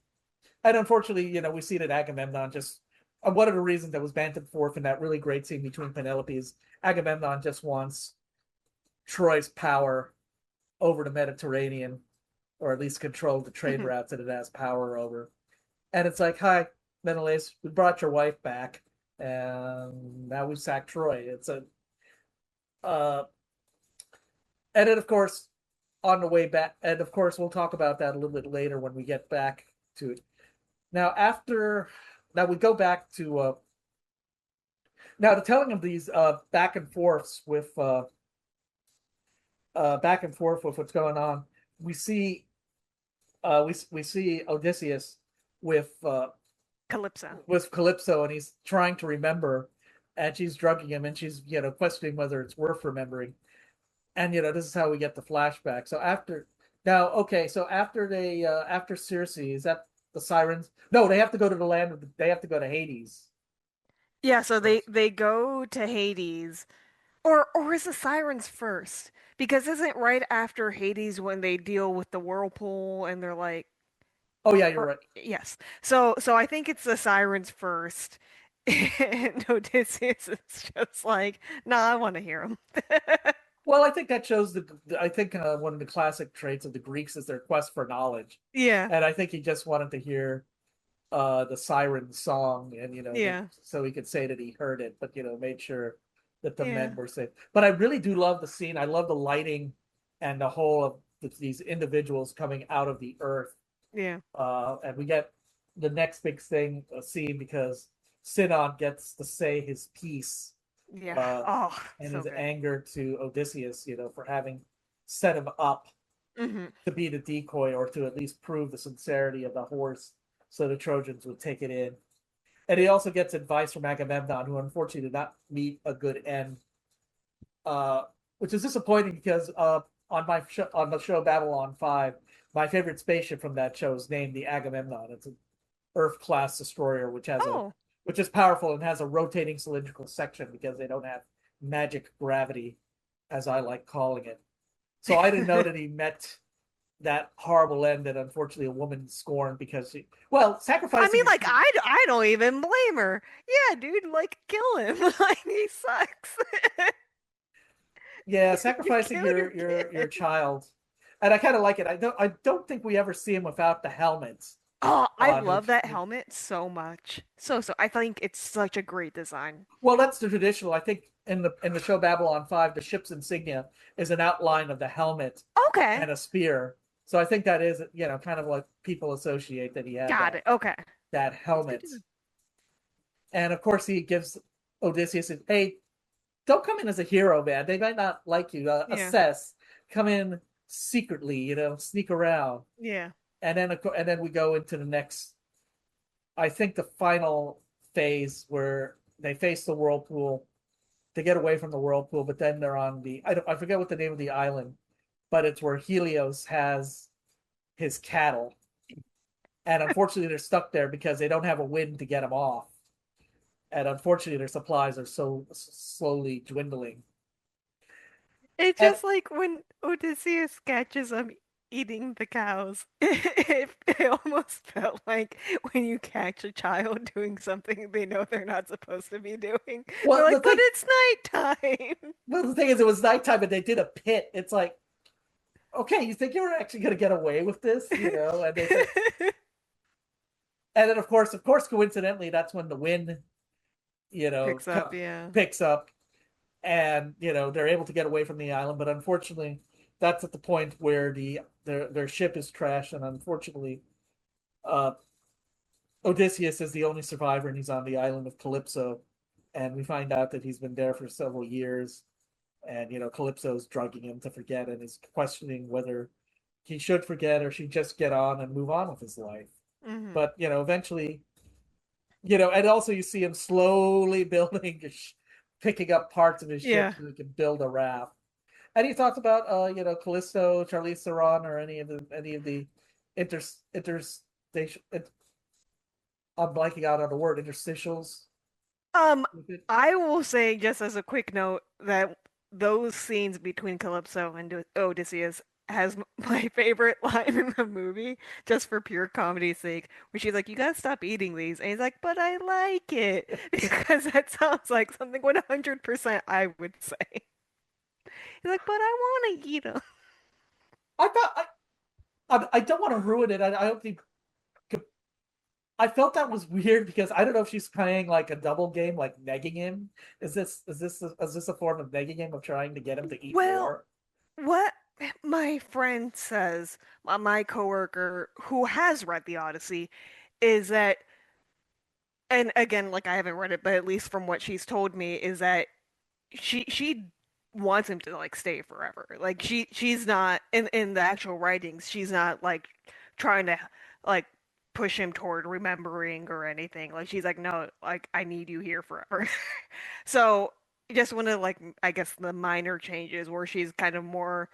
and unfortunately, we see that Agamemnon just one of the reasons that was bantered forth in that really great scene between Penelope is Agamemnon just wants Troy's power over the Mediterranean, or at least control the trade Mhm. routes that it has power over. And it's like, hi, Menelaus, we brought your wife back, and now we sacked Troy. It's a uh, and then of course on the way back, and of course we'll talk about that a little bit later when we get back to it. Now now we go back to now the telling of these back and forth with what's going on. We see we see Odysseus with uh, Calypso. with Calypso, and he's trying to remember, and she's drugging him, and she's questioning whether it's worth remembering. And this is how we get the flashback. So after Circe, is that the sirens? No, they have to go to the land of they have to go to Hades Yeah, so they first. they go to Hades, or is the Sirens first? Because isn't right after Hades when they deal with the whirlpool and they're like, Oh yeah, you're or right. yes. So I think it's the Sirens first. And Odysseus is just like, nah, I want to hear him. Well, I think that shows I think one of the classic traits of the Greeks is their quest for knowledge, Yeah, and I think he just wanted to hear the siren song, and yeah, so he could say that he heard it, but made sure that the yeah, men were safe. But I really do love the scene. I love the lighting and the whole of these individuals coming out of the earth. yeah, And we get the next big thing scene because Sinon gets to say his piece, yeah. uh, Oh, and so his good. anger to Odysseus, for having set him up Hmm. to be the decoy, or to at least prove the sincerity of the horse so the Trojans would take it in. And he also gets advice from Agamemnon, who unfortunately did not meet a good end, uh, which is disappointing because on the show Babylon 5, my favorite spaceship from that show is named the Agamemnon. It's an Earth class destroyer, Oh, which is powerful and has a rotating cylindrical section because they don't have magic gravity, as I like calling it. So I didn't know that he met that horrible end that unfortunately a woman scorned because I sacrificing mean, your like I don't even blame her. Yeah, dude, like kill him. Like he sucks. yeah, You sacrificing killed your your kid. child. and I kind of like it. I don't think we ever see him without the helmets Oh, I on. love that Which helmet so much. So I think it's such a great design. well, that's the traditional. I think in the show Babylon 5, the ship's insignia is an outline of the helmet Okay. and a spear. So I think that is, kind of what people associate that he had Got that it. Okay. that That's good helmet. to know. And of course, he gives Odysseus, "Hey, don't come in as a hero, man. They might not like you. Yeah. Assess. Come in secretly. Sneak around." Yeah. And then we go into the next. I think the final phase where they face the whirlpool. They get away from the whirlpool, but then they're on I forget what the name of the island, but it's where Helios has his cattle, and unfortunately they're stuck there because they don't have a wind to get them off, and unfortunately their supplies are so slowly dwindling. It's And just like when Odysseus catches them eating the cows. It almost felt like when you catch a child doing something they know they're not supposed to be doing. They're well, like, but it's nighttime. the thing is, it was nighttime and they did a pit. It's like, okay, you think you were actually going to get away with this, And they said, and then of course, coincidentally, that's when the wind, Picks up, yeah. picks up, and they're able to get away from the island. But unfortunately, that's at the point where their ship is trashed, and unfortunately, uh, Odysseus is the only survivor, and he's on the island of Calypso, and we find out that he's been there for several years, and Calypso's drugging him to forget, and is questioning whether he should forget or should just get on and move on with his life. Hmm. But eventually, and also you see him slowly building, picking up parts of his ship Yeah. so he can build a raft. Any thoughts about Callisto, Charlize Theron, or any of the inter interstation? I'm blanking out on the word interstitials. Um, I will say just as a quick note that those scenes between Calypso and Odysseus has my favorite line in the movie, just for pure comedy's sake, where she's like, "You gotta stop eating these," and he's like, "But I like it," because that sounds like something 100% I would say. He's like, "But I want to eat them." I thought I don't want to ruin it. I don't think I felt that was weird because I don't know if she's playing like a double game, like negging him. Is this a form of negging him, of trying to get him to eat Well, more? what my friend says, my coworker who has read the Odyssey, is that, and again, like I haven't read it, but at least from what she's told me, is that she wants him to like stay forever. Like she's not in the actual writings, she's not like trying to like push him toward remembering or anything. Like she's like, no, like I need you here forever. So just one of like I guess the minor changes where she's kind of more,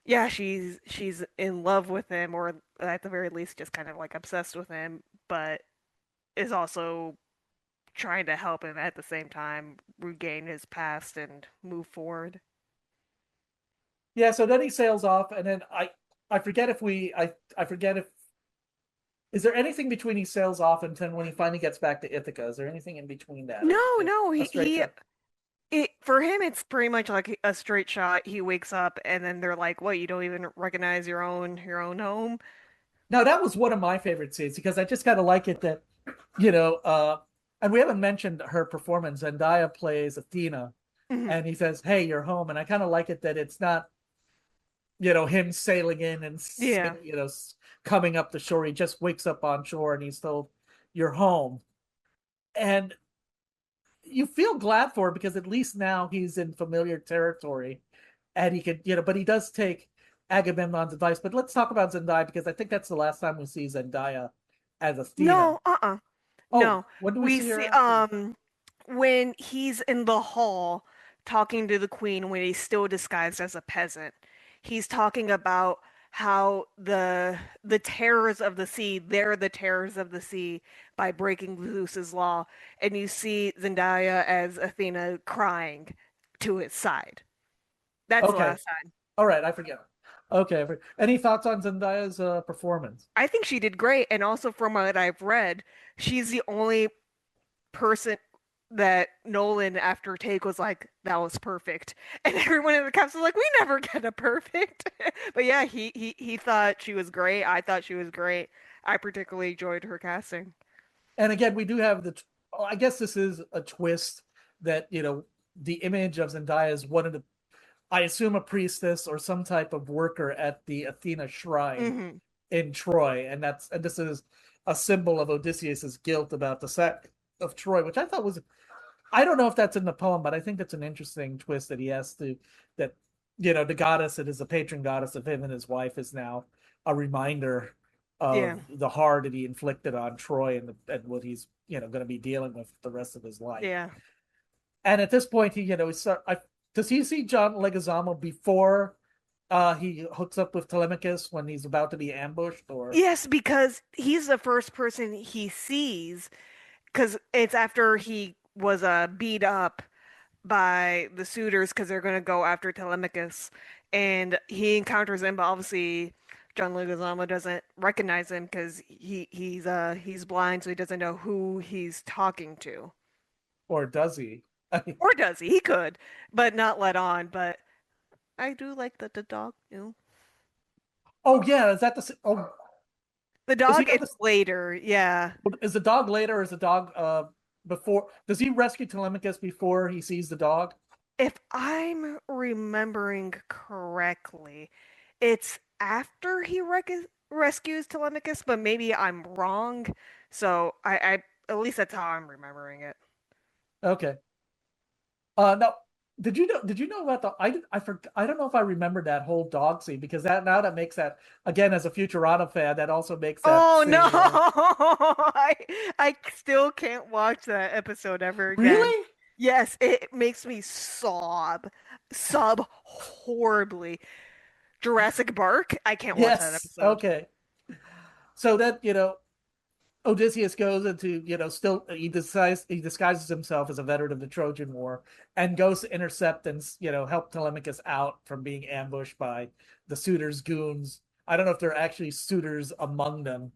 yeah, she's in love with him, or at the very least just kind of like obsessed with him, but is also trying to help him at the same time regain his past and move forward. Yeah. So then he sails off, and then I forget if I forget if is there anything between he sails off and then when he finally gets back to Ithaca? Is there anything in between that, or is No, it no, a straight shot? for him it's pretty much like a straight shot. He wakes up and then they're like, "What, you don't even recognize your own home?" Now that was one of my favorite scenes because I just kind of like it that you know, and we haven't mentioned her performance. Zendaya plays Athena, Hmm. and he says, "Hey, you're home," and I kind of like it that it's not him sailing in and Yeah. coming up the shore. He just wakes up on shore and he's told, "You're home," and you feel glad for it because at least now he's in familiar territory, and he could but he does take Agamemnon's advice. But let's talk about Zendaya because I think that's the last time we see Zendaya as Athena. No, uh-uh. Oh, No. when do we We see her see after? when he's in the hall talking to the queen when he's still disguised as a peasant. He's talking about how the terrors of the sea, they're the terrors of the sea by breaking Zeus's law. And you see Zendaya as Athena crying to his side. That's the Okay, last time. all right, I forget. Okay, any thoughts on Zendaya's performance? I think she did great, and also from what I've read, she's the only person. that Nolan after take was like, that was perfect. And everyone in the cast was like, we never get a perfect. But yeah, he thought she was great. I thought she was great. I particularly enjoyed her casting. And again, we do have I guess this is a twist that, the image of Zendaya is one of the, I assume, a priestess or some type of worker at the Athena shrine Hmm. in Troy. And this is a symbol of Odysseus's guilt about the sack of Troy, which I thought was, I don't know if that's in the poem, but I think it's an interesting twist that he has to, that, the goddess that is a patron goddess of him and his wife is now a reminder of Yeah. the harm that he inflicted on Troy and what he's, going to be dealing with the rest of his life. Yeah. And at this point, does he see John Leguizamo before he hooks up with Telemachus when he's about to be ambushed, or Yes, because he's the first person he sees, because it's after he was beat up by the suitors because they're going to go after Telemachus, and he encounters him, but obviously John Leguizamo doesn't recognize him because he's blind, so he doesn't know who he's talking to. does he? Or does he? He could, but not let on. But I do like that the dog knew. Oh yeah, is that The does he dog, know it's this? later, yeah. Is the dog later, or is the dog before? Does he rescue Telemachus before he sees the dog? If I'm remembering correctly, it's after he rescues Telemachus, but maybe I'm wrong. So I at least that's how I'm remembering it. Okay. No. Did you know about I don't know if I remembered that whole dog scene, because that makes that, again, as a Futurama fan, that also makes that Oh no! scene I still can't watch that episode ever again. really? Yes, it makes me sob horribly. Jurassic Park, I can't watch that Yes. episode. Okay. So that, Odysseus goes into, still he disguises himself as a veteran of the Trojan War and goes to intercept and, help Telemachus out from being ambushed by the suitors' goons. I don't know if there are actually suitors among them,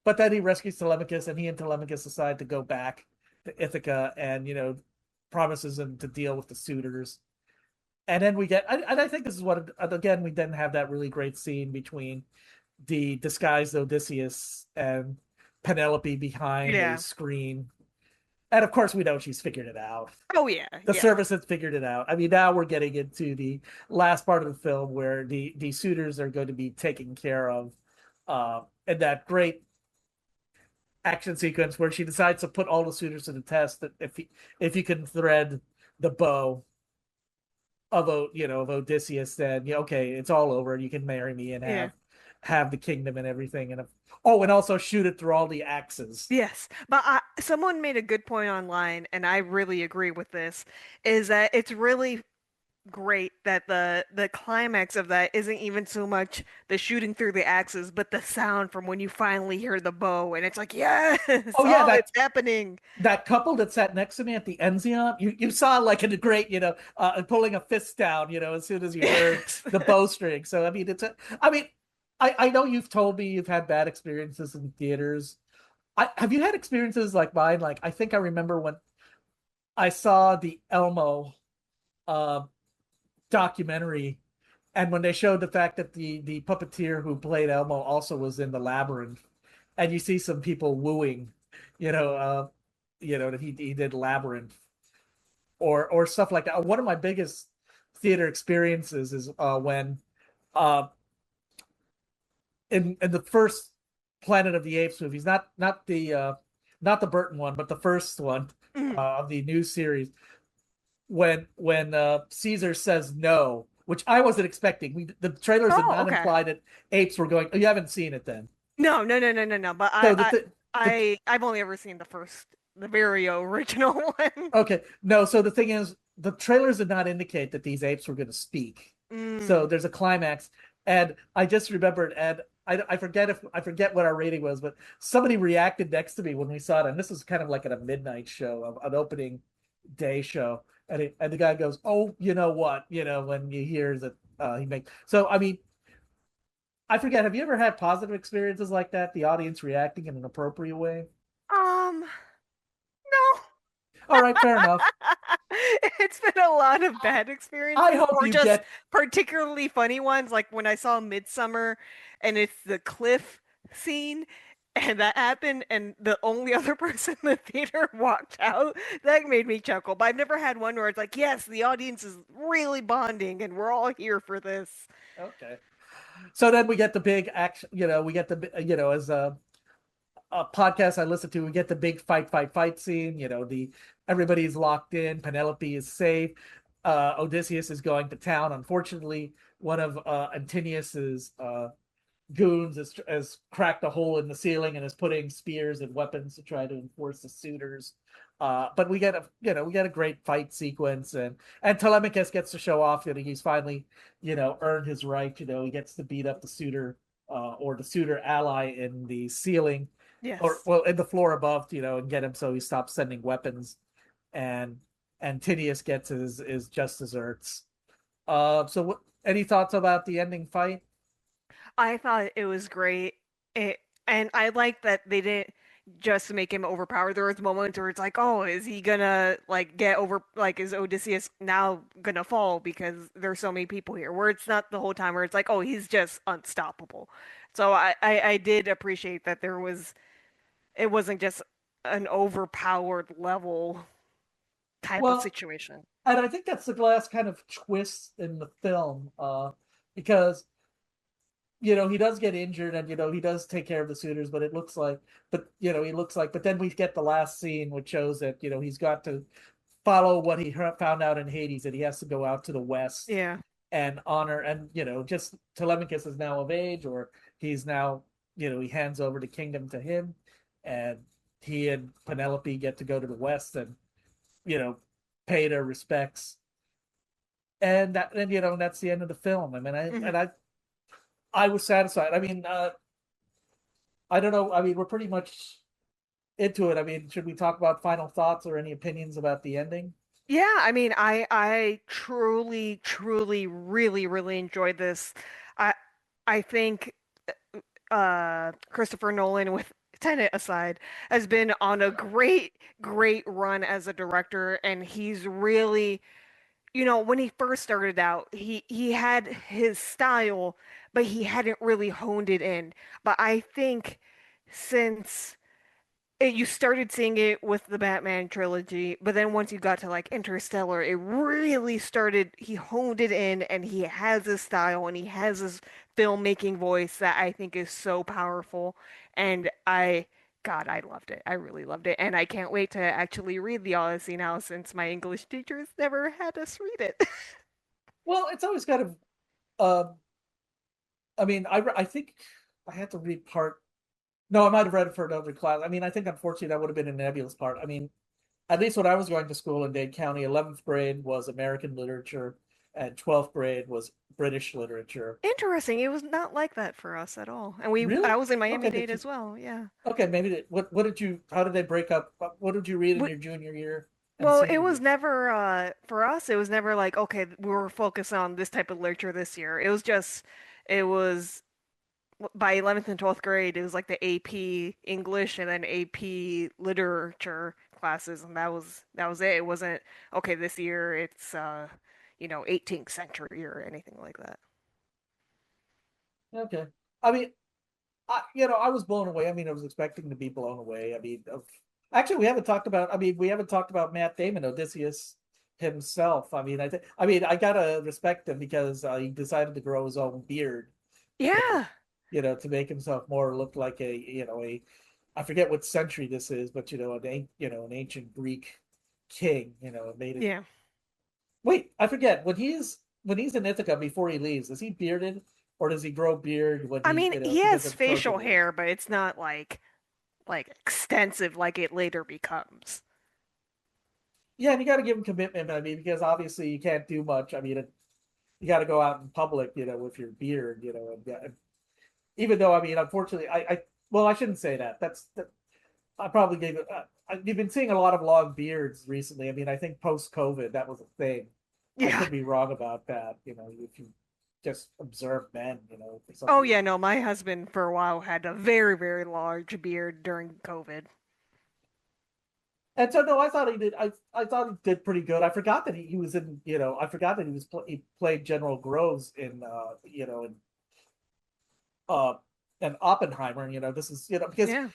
but then he rescues Telemachus, and he and Telemachus decide to go back to Ithaca and, promises him to deal with the suitors. And then and I think this is what, again, we then have that really great scene between the disguised Odysseus and Penelope behind a Yeah. screen. And of course, we know she's figured it out. Oh yeah, The yeah. service has figured it out. I mean, now we're getting into the last part of the film where the suitors are going to be taken care of, and that great action sequence where she decides to put all the suitors to the test, that if you can thread the bow of Odysseus, then okay, it's all over. You can marry me and Yeah. have the kingdom and everything, and also shoot it through all the axes. Yes, but someone made a good point online, and I really agree with this, is that it's really great that the climax of that isn't even so much the shooting through the axes, but the sound from when you finally hear the bow, and it's like, yes, Oh yeah, oh, it's happening. that couple that sat next to me at the Enzion, you saw like in the great, pulling a fist down, as soon as you heard Yes. the bowstring. So I mean, I mean, I know you've told me you've had bad experiences in theaters. Have you had experiences like mine? Like, I think I remember when I saw the Elmo uh, documentary, and when they showed the fact that the puppeteer who played Elmo also was in the labyrinth, and you see some people wooing, you know, uh, that he did Labyrinth or stuff like that. One of my biggest theater experiences is when uh, in the first Planet of the Apes movies, not the Burton one, but the first one Mhm. of the new series, when Caesar says no, which I wasn't expecting. The trailers did Oh, not okay. imply that apes were going. Oh, you haven't seen it then. No, no, no, no, no, no. But So the I've only ever seen the very original one. okay, no. So the thing is, the trailers did not indicate that these apes were going to speak. So Mm. there's a climax, and I just remembered, and I forget what our rating was, but somebody reacted next to me when we saw it, and this was kind of like at a midnight show, an opening day show, and the guy goes, "Oh, you know what? When you hear that he make." So I mean, I forget. Have you ever had positive experiences like that? The audience reacting in an appropriate way? Um, no. All right, fair enough. It's been a lot of bad I experiences, hope or you just get. particularly funny ones, like when I saw Midsummer and it's the cliff scene, and that happened, and the only other person in the theater walked out. That made me chuckle. But I've never had one where it's like, yes, the audience is really bonding, and we're all here for this. Okay. So then we get the big action. We get as a podcast I listen to, we get the big fight scene. The everybody's locked in. Penelope is safe. Odysseus is going to town. Unfortunately, one of Antinius's goons has cracked a hole in the ceiling and is putting spears and weapons to try to enforce the suitors. But we get a great fight sequence, and Telemachus gets to show off that he's finally earned his right. He gets to beat up the suitor, or the suitor ally in the ceiling, or Yes. well in the floor above, and get him so he stops sending weapons, and Tinius gets his just desserts. Any thoughts about the ending fight? I thought it was great. And I like that they didn't just make him overpowered. There was moments where it's like, oh, is he gonna like get over? Like, is Odysseus now gonna fall because there's so many people here? Where it's not the whole time where it's like, oh, he's just unstoppable. So I did appreciate that it wasn't just an overpowered level type of Well, situation. and I think that's the last kind of twist in the film, because he does get injured, and he does take care of the suitors, but it looks like, but then we get the last scene which shows that he's got to follow what he found out in Hades, that he has to go out to the west Yeah. and honor, and just Telemachus is now of age, or he's now, he hands over the kingdom to him, and he and Penelope get to go to the west and you know pay their respects, and that's the end of the film. I mean, Hmm. I was satisfied. I mean, I don't know. I mean, we're pretty much into it. I mean, should we talk about final thoughts or any opinions about the ending? Yeah, I mean, I truly, truly, really, really enjoyed this. I I think Christopher Nolan, with Tenet aside, has been on a great, great run as a director, and he's really, when he first started out, he had his style, but he hadn't really honed it in. But I think since you started seeing it with the Batman trilogy, but then once you got to like Interstellar, it really started. He honed it in, and he has his style, and he has his filmmaking voice that I think is so powerful. And God, I loved it. I really loved it, and I can't wait to actually read the Odyssey now, since my English teachers never had us read it. Well, it's always kind of. Um, I mean, I think I had to read part. No, I might have read it for another class. I mean, I think unfortunately that would have been a nebulous part. I mean, at least when I was going to school in Dade County, 11th grade was American literature, and 12th grade was British literature. Interesting. It was not like that for us at all, and Really? I was in Okay, Miami-Dade as well. Yeah. maybe what did you? How did they break up? What did you read in We, your junior year and Well, it senior was year? never for us, it was never like, okay, we were focused on this type of literature this year. It was by 11th and 12th grade, it was like the AP English and then AP literature classes, and that was it. It wasn't okay, this year it's 18th century or anything like that. Okay. I mean, I was blown away. I mean, I was expecting to be blown away. I mean, actually, we haven't talked about. I mean, we haven't talked about Matt Damon, Odysseus himself. I mean, I think. I mean, I gotta respect him because he decided to grow his own beard, Yeah. to make himself more look like I forget what century this is, but an ancient Greek king. It made it. Yeah. Wait, I forget when he's in Ithaca before he leaves. Is he bearded, or does he grow beard when I mean, he he goes has on Trojan facial Wars? hair, but it's not like extensive like it later becomes. Yeah, and you got to give him commitment. I mean, because obviously you can't do much. I mean, you got to go out in public, with your beard, and even though, I mean, unfortunately, well, I shouldn't say that. I probably gave it. You've been seeing a lot of long beards recently. I mean, I think post COVID that was a thing. I Yeah. could be wrong about that. If you just observe men, for some Oh yeah, reason. no, my husband for a while had a very, very large beard during COVID. And so no, I thought he did. I thought he did pretty good. I forgot that he was in. I forgot that he played General Groves in. Uh, and Oppenheimer. This is because Yeah.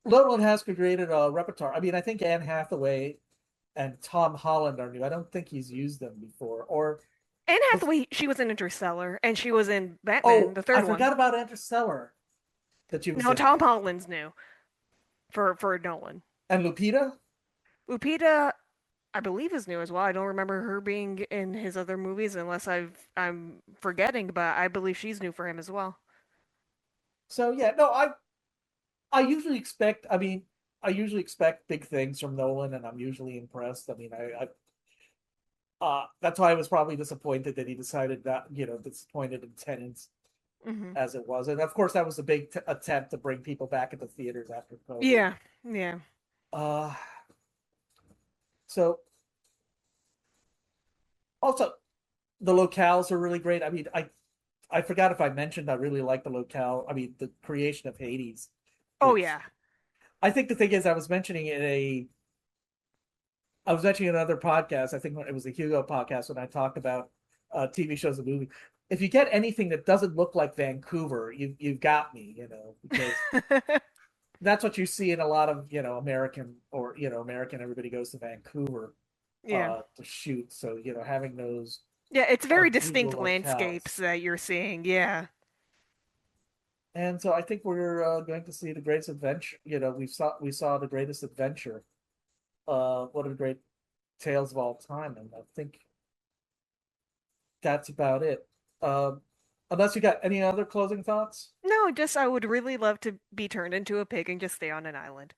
Nolan has created a repertoire. I mean, I think Anne Hathaway and Tom Holland are new. I don't think he's used them before. Or Anne Hathaway, she was in Interstellar, and she was in Batman, oh, the I third one. forgot about Interstellar that she was No, in. Tom Holland's new for Nolan. And Lupita. Lupita, I believe, is new as well. I don't remember her being in his other movies unless I'm forgetting, but I believe she's new for him as well. So yeah, no, I usually expect. I mean, I usually expect big things from Nolan, and I'm usually impressed. I mean, that's why I was probably disappointed that he decided that disappointed in Tenants Hmm. as it was, and of course that was a big attempt to bring people back into theaters after COVID. Yeah, yeah. Uh, so also the locales are really great. I mean, I forgot if I mentioned I really like the locale. I mean, the creation of Hades, Oh which yeah. I think the thing is, I was mentioning another podcast. I think it was the Hugo podcast when I talked about TV shows and movies. If you get anything that doesn't look like Vancouver, you've got me, because that's what you see in a lot of American or American. Everybody goes to Vancouver Yeah. to shoot, so having those Yeah, it's very unusual distinct locales. landscapes that you're seeing. Yeah. And so I think we're going to see the greatest adventure. We saw the greatest adventure. One of the great tales of all time, and I think that's about it. Um, Unless you got any other closing thoughts. No, just I would really love to be turned into a pig and just stay on an island.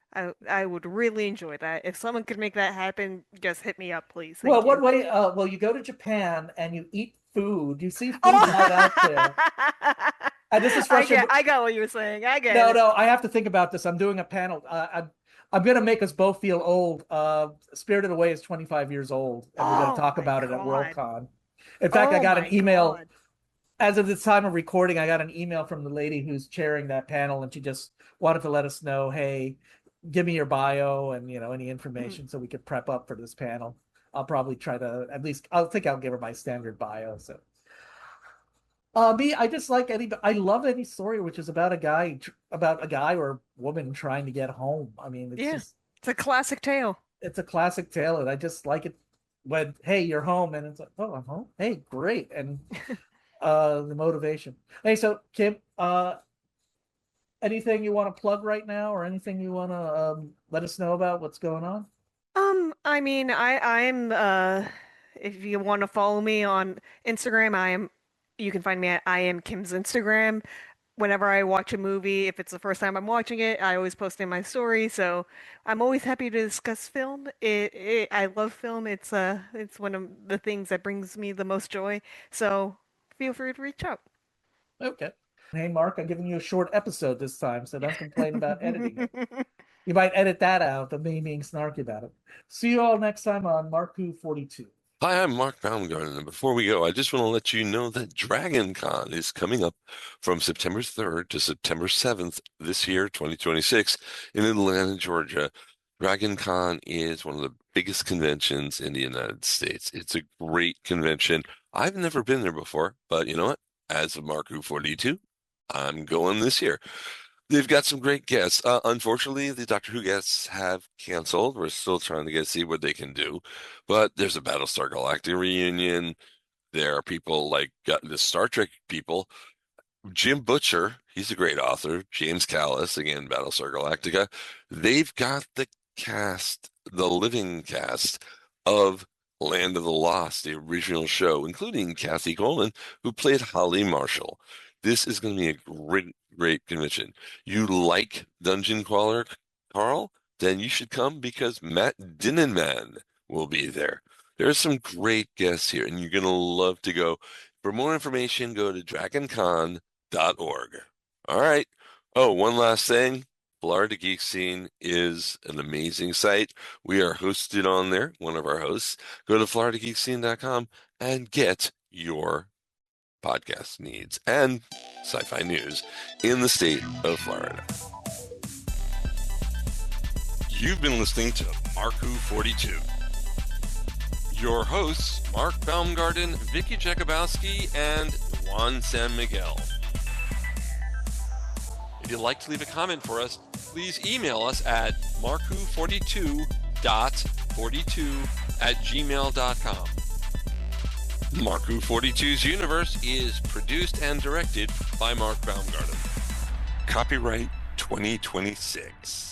I would really enjoy that. If someone could make that happen, just hit me up, please. Well, Thank one you. way, well, you go to Japan and you eat food. You see food right out there. Oh, And this is fresh. I got what you were saying. I get No, it. no, I have to think about this. I'm doing a panel. I'm going to make us both feel old. Spirited Away is 25 years old, and we're going to Oh talk my about it at God. Worldcon. In fact, I Oh got my an email God. as of this time of recording. I got an email from the lady who's chairing that panel, and she just wanted to let us know, hey, give me your bio and any Mhm. information so we could prep up for this panel. I'll probably try to at least. I'll give her my standard bio. So me, I just like any. I love any story which is about a guy or woman trying to get home. I mean, Yeah. It's a classic tale. it's a classic tale, and I just like it when hey, you're home, and it's like, oh, I'm home. Hey, great, and the motivation. Hey, so Kim, anything you want to plug right now, or anything you want to let us know about what's going on? I mean, I'm if you want to follow me on Instagram, you can find me at I am Kim's Instagram. Whenever I watch a movie, if it's the first time I'm watching it, I always post in my story, so I'm always happy to discuss film. I love film. It's one of the things that brings me the most joy. So feel free to reach out. Okay. Hey, Mark, I'm giving you a short episode this time, so don't complain about editing it. You might edit that out of me being snarky about it. See you all next time on Marku 42. Hi, I'm Mark Baumgarten, and before we go, I just want to let you know that Dragon Con is coming up from September 3rd to September 7th this year, 2026, in Atlanta, Georgia. Dragon Con is one of the biggest conventions in the United States. It's a great convention. I've never been there before, but you know what? As of Marku 42, I'm going this year. They've got some great guests. Unfortunately, the Doctor Who guests have canceled. We're still trying to see what they can do. But there's a Battlestar Galactica reunion. There are people like the Star Trek people. Jim Butcher, he's a great author. James Callis, again, Battlestar Galactica. They've got the cast, the living cast of Land of the Lost, the original show, including Kathy Coleman, who played Holly Marshall. This is going to be a great, great convention. You like Dungeon Crawler, Carl? Then you should come because Matt Dinenman will be there. There's some great guests here, and you're going to love to go. For more information, go to dragoncon.org. All right. Oh, one last thing. Florida Geek Scene is an amazing site. We are hosted on there, one of our hosts. Go to floridageekscene.com and get your podcast needs and sci-fi news in the state of Florida. You've been listening to Marku 42. Your hosts, Mark Baumgarten, Vicky Jakubowski, and Juan Sanmiguel. If you'd like to leave a comment for us, please email us at marku42.42@gmail.com. Marku 42's Universe is produced and directed by Mark Baumgarten. Copyright 2026.